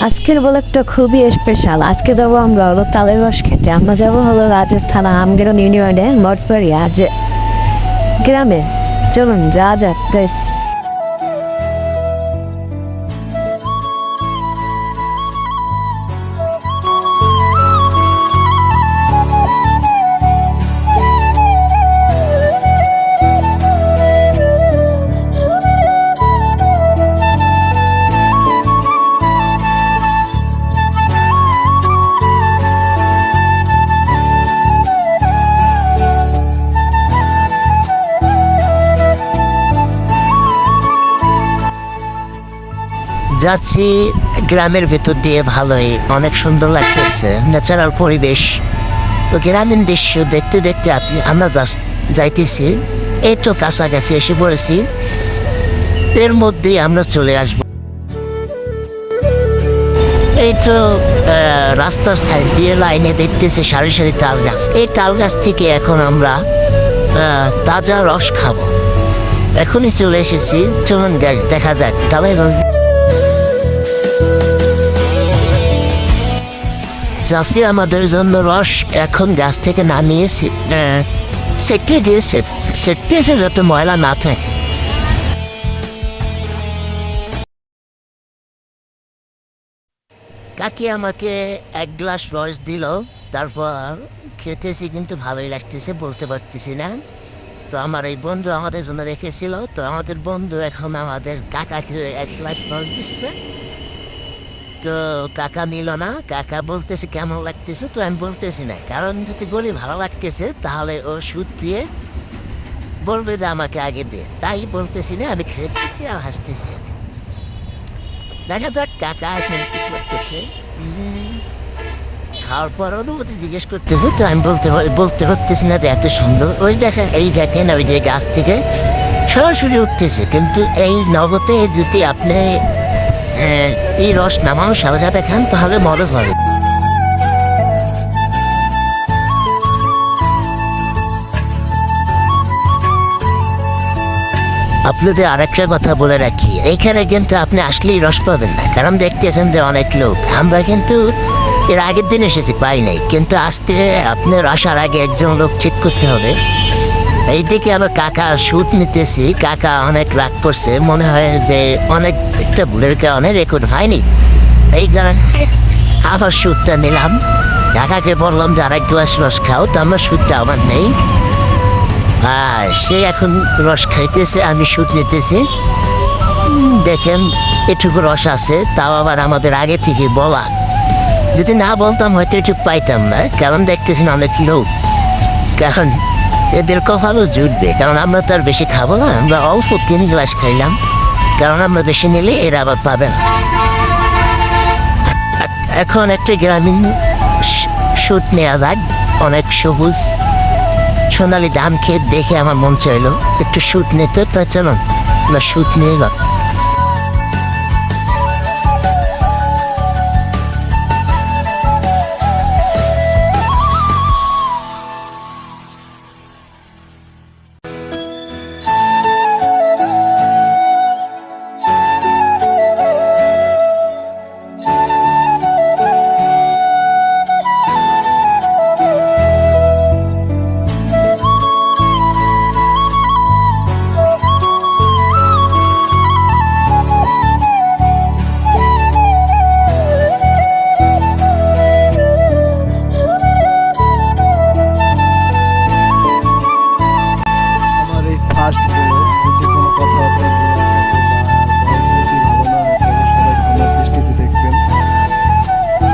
আজকের ব্লগটা খুবই স্পেশাল। আজকে যাবো আমরা হলো তালের রস খেতে। আমরা যাবো হলো রাজের থানা আমগেরন ইউনিয়নে মঠবাড়িয়া যে গ্রামে। চলুন যা যাক গাইস। যাচ্ছি গ্রামের ভেতর দিয়ে, ভালোই অনেক সুন্দর লাগতেছে, ন্যাচারাল পরিবেশ। তো গ্রামীণ দৃশ্য দেখতে দেখতে আমরা যাইতেছি, এই তো কাছাকাছি এসে পড়েছি। এর মধ্যেই আমরা চলে আসব। এই তো রাস্তার সাইড দিয়ে লাইনে দেখতেছি সারি সারি তাল গাছ। এই তাল গাছ থেকে এখন আমরা তাজা রস খাবো। এখনই চলে এসেছি, চলুন গাছ দেখা যাক। তাহলে চাষি আমাদের জন্য রস এখন গাছ থেকে নামিয়েছি, সেটে দিয়েছে, যাতে ময়লা না থাকে। কাকি আমাকে এক গ্লাস রস দিল, তারপর খেতেছি, কিন্তু ভালোই লাগতেছে, বলতে পারতেছি না। তো আমার এই বন্ধু আমাদের জন্য রেখেছিল, তো আমাদের বন্ধু এখন আমাদের কাকাকে এক গ্লাস রস দিচ্ছে। তো কাকা নিল না, কাকা বলতেছে কেমন লাগতেছে, তো আমি বলতেছি না, কারণ যদি বলি ভালো লাগতেছে তাহলে ও সুদ দিয়ে বলবে যে আমাকে আগে দিয়ে, তাই বলতেছি না। আমি খেতেছি আর হাসতেছি। দেখা যাক কাকা এখন কি করতেছে। খাওয়ার পর অনুমতি জিজ্ঞেস করতেছে, তো আমি বলতে পারতেছি না যে এত সুন্দর। ওই দেখেন ওই যে গাছ থেকে সরাসরি উঠতেছে, কিন্তু এই নগদে যদি আপনি এই রস নামানো সাথে সাথে খান তাহলে মরজ হবে। আপনাদের আরেকটা কথা বলে রাখি, এখানে কিন্তু আপনি আসলেই রস পাবেন না, কারণ দেখতেছেন যে অনেক লোক। আমরা কিন্তু এর আগের দিন এসেছি, পাই নাই, কিন্তু আসতে আপনার আসার আগে একজন লোক চেক করতে হবে। এইদিকে আবার কাকা শুট নিতেছি, কাকা অনেক রাগ করছে, মনে হয় যে অনেক একটা ভুলের কারণে রেকর্ড হয়নি, এই কারণে আবার শুটটা নিলাম। কাকাকে বললাম যে আরেক গ্লাস রস খাও, তো আমার শুটটা আমার নেই। সে এখন রস খাইতেছে, আমি শুট নিতেছি। দেখেন এটুকু রস আছে, তাও আবার আমাদের আগে থেকে বলা। যদি না বলতাম হয়তো একটু পাইতাম না, কারণ দেখতেছেন অনেক লোক, কারণ এদের কপালও জুটবে, কারণ আমরা তো আর বেশি খাবো না, আমরা অল্প 3 গ্লাস খাইলাম, কারণ আমরা বেশি নিলে এরা আবার পাবে না। এখন একটা গ্রামীণ শুট নেওয়া যাক, অনেক সবুজ সোনালি ধান খেত দেখে আমার মন চাইলো একটু শুট নিতে, তাই চলুন আমরা শুট নিয়ে গেল।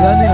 জানি